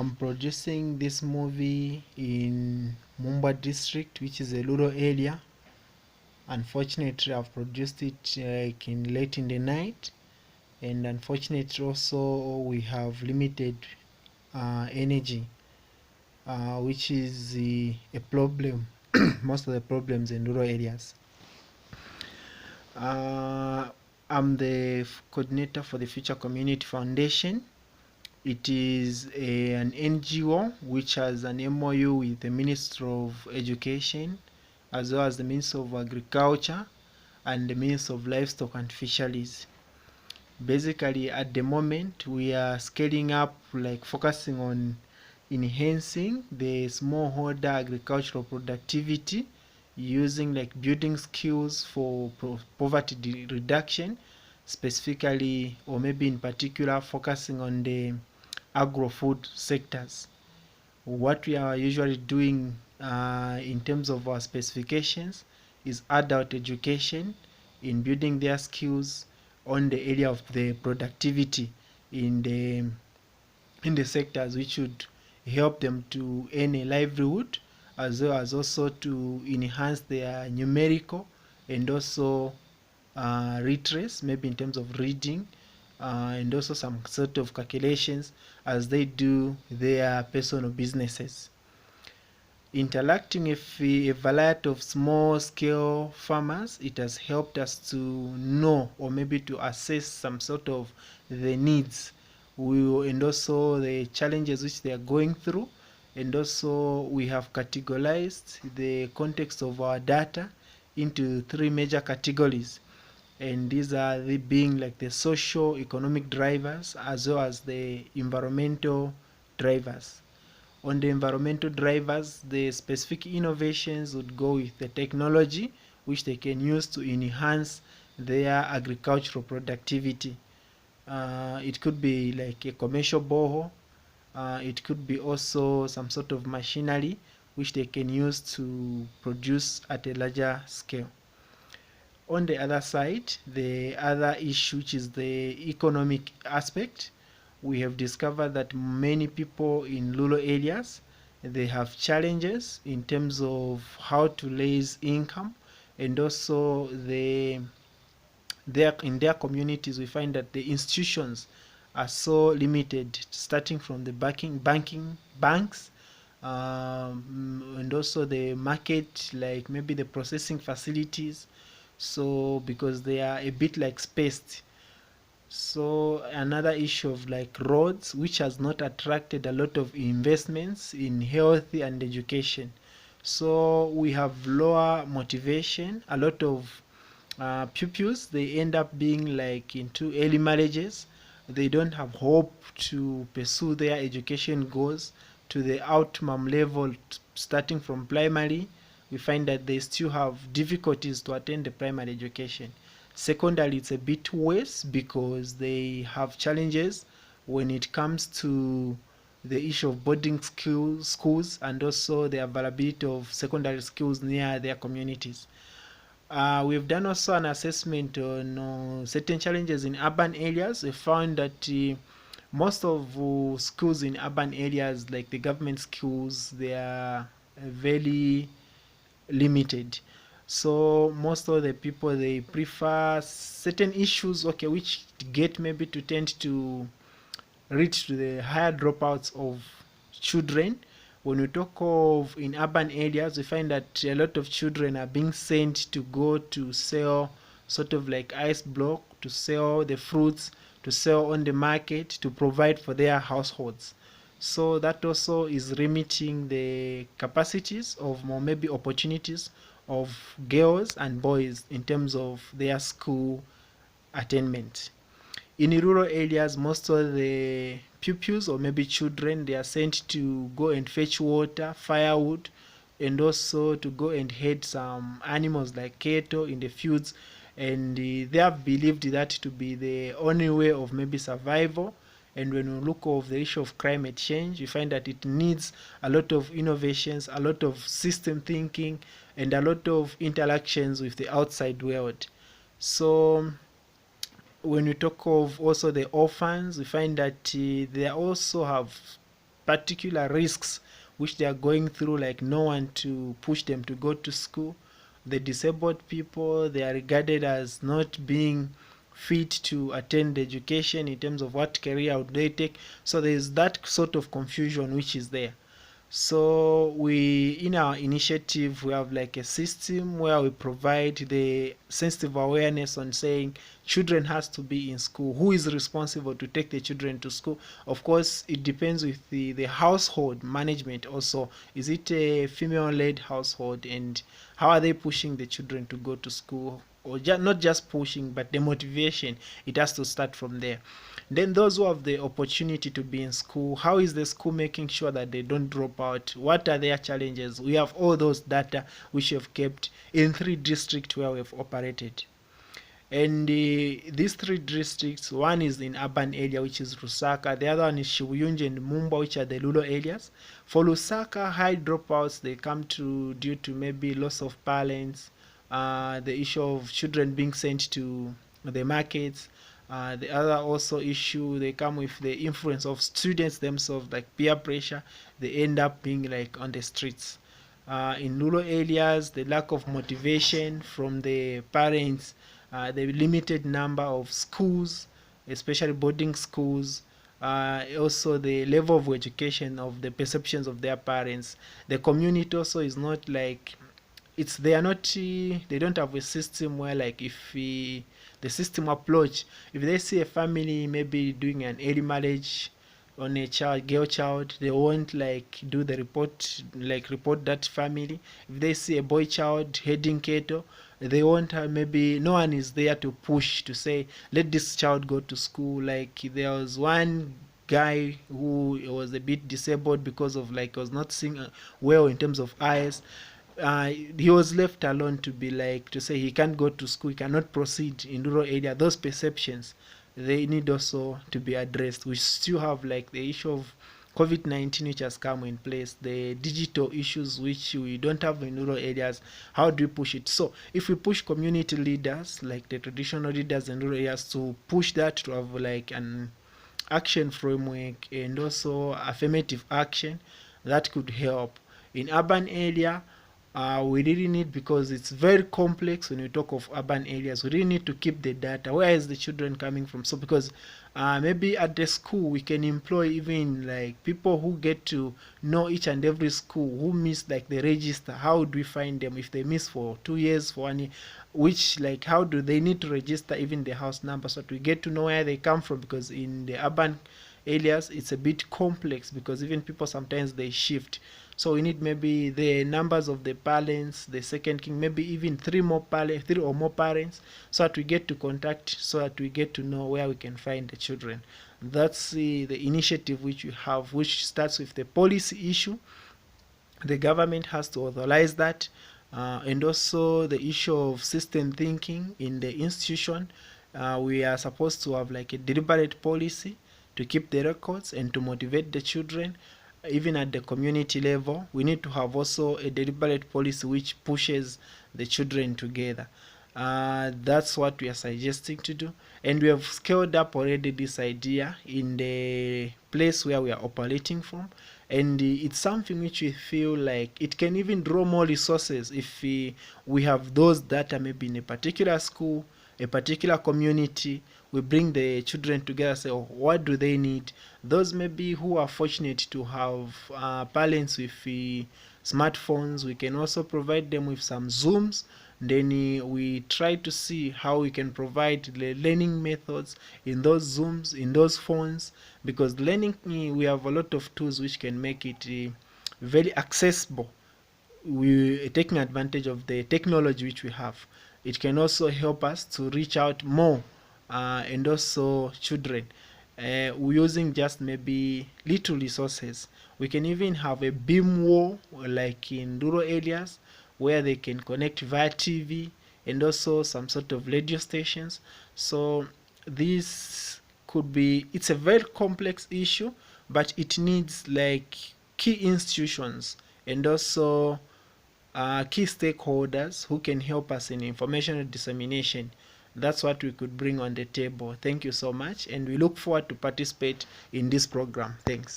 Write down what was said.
I'm producing this movie in Mumba district, which is a rural area. Unfortunately, I've produced it late in the night, and unfortunately also we have limited energy, which is a problem. Most of the problems in rural areas. Uh, I'm the coordinator for the Future Community Foundation. It is an NGO which has an MOU with the Ministry of Education, as well as the Ministry of Agriculture and the Ministry of Livestock and Fisheries. Basically, at the moment, we are scaling up, like focusing on enhancing the smallholder agricultural productivity using like building skills for poverty reduction, specifically or maybe in particular focusing on the agro-food sectors. What we are usually doing in terms of our specifications is adult education in building their skills on the area of the productivity in the sectors, which would help them to earn a livelihood, as well as also to enhance their numerical and also retrace, maybe in terms of reading, and also some sort of calculations as they do their personal businesses. Interacting with a variety of small scale farmers, it has helped us to know or maybe to assess some sort of the needs and also the challenges which they are going through, and also we have categorized the context of our data into three major categories, and these are the being like the social economic drivers as well as the environmental drivers. On the environmental drivers, the specific innovations would go with the technology which they can use to enhance their agricultural productivity. It could be like a commercial borehole. It could be also some sort of machinery which they can use to produce at a larger scale. On the other side, the other issue, which is the economic aspect, we have discovered that many people in rural areas, they have challenges in terms of how to raise income, and also in their communities we find that the institutions are so limited, starting from the banks, and also the market, like maybe the processing facilities, so because they are a bit like spaced. So another issue of like roads, which has not attracted a lot of investments in health and education. So we have lower motivation. A lot of pupils, they end up being like into early marriages. They don't have hope to pursue their education goals to the optimum level, starting from primary. We find that they still have difficulties to attend the primary education. Secondary, it's a bit worse because they have challenges when it comes to the issue of boarding schools and also the availability of secondary schools near their communities. We've done also an assessment on certain challenges in urban areas. We found that most of schools in urban areas, like the government schools, they are very limited. So most of the people, they prefer certain issues, okay, which get maybe to tend to reach to the higher dropouts of children. When we talk of in urban areas, we find that a lot of children are being sent to go to sell sort of like ice block, to sell the fruits, to sell on the market, to provide for their households. So that also is limiting the capacities of more maybe opportunities of girls and boys in terms of their school attainment. In rural areas, most of the pupils or maybe children, they are sent to go and fetch water, firewood, and also to go and head some animals like cattle in the fields, and they have believed that to be the only way of maybe survival. And when we look of the issue of climate change, we find that it needs a lot of innovations, a lot of system thinking, and a lot of interactions with the outside world. So when we talk of also the orphans, we find that they also have particular risks which they are going through, like no one to push them to go to school. The disabled people, they are regarded as not being fit to attend education in terms of what career would they take. So there's that sort of confusion which is there. So we, in our initiative, we have like a system where we provide the sensitive awareness on saying children has to be in school. Who is responsible to take the children to school? Of course, it depends with the household management also. Is it a female-led household, and how are they pushing the children to go to school? Or not just pushing, but the motivation, it has to start from there. Then those who have the opportunity to be in school, how is the school making sure that they don't drop out? What are their challenges? We have all those data which we have kept in 3 districts where we have operated. And these 3 districts, one is in urban area, which is Lusaka. The other one is Shibuyunji and Mumba, which are the rural areas. For Lusaka, high dropouts, they come to due to maybe loss of parents, the issue of children being sent to the markets. The other also issue, they come with the influence of students themselves, like peer pressure. They end up being like on the streets. In rural areas, the lack of motivation from the parents, the limited number of schools, especially boarding schools, also the level of education of the perceptions of their parents. The community also is not like, it's, they are not, they don't have a system where like if the system approach, if they see a family maybe doing an early marriage on a child, girl child, they won't like do the report, like report that family. If they see a boy child heading cattle, they won't have, maybe no one is there to push to say let this child go to school. Like there was one guy who was a bit disabled because of like was not seeing well in terms of eyes. He was left alone to be like to say he can't go to school, he cannot proceed in rural area. Those perceptions, they need also to be addressed. We still have like the issue of COVID-19 which has come in place, the digital issues which we don't have in rural areas. How do we push it? So if we push community leaders, like the traditional leaders in rural areas, to push that, to have like an action framework and also affirmative action, that could help. In urban area, we really need, because it's very complex when we talk of urban areas, we really need to keep the data. Where is the children coming from? So because maybe at the school we can employ even like people who get to know each and every school who miss like the register. How do we find them if they miss for 2 years, for 1 year? Which, like, how do they need to register even the house number so that we get to know where they come from? Because in the urban areas it's a bit complex, because even people sometimes they shift. So we need maybe the numbers of the parents, the second king, maybe even 3 or more parents, so that we get to contact, so that we get to know where we can find the children. That's the initiative which we have, which starts with the policy issue. The government has to authorize that, and also the issue of system thinking in the institution. We are supposed to have like a deliberate policy to keep the records and to motivate the children. Even at the community level, we need to have also a deliberate policy which pushes the children together. That's what we are suggesting to do, and we have scaled up already this idea in the place where we are operating from, and it's something which we feel like it can even draw more resources if we have those data, maybe in a particular school, a particular community. We bring the children together, say, oh, what do they need? Those maybe who are fortunate to have parents with smartphones, we can also provide them with some Zooms. Then we try to see how we can provide the learning methods in those Zooms, in those phones, because learning, we have a lot of tools which can make it very accessible. We taking advantage of the technology which we have. It can also help us to reach out more, and also children. We're using just maybe little resources. We can even have a beam wall like in rural areas where they can connect via TV, and also some sort of radio stations. So this could be, it's a very complex issue, but it needs like key institutions and also key stakeholders who can help us in information dissemination. That's what we could bring on the table. Thank you so much, and we look forward to participate in this program. Thanks.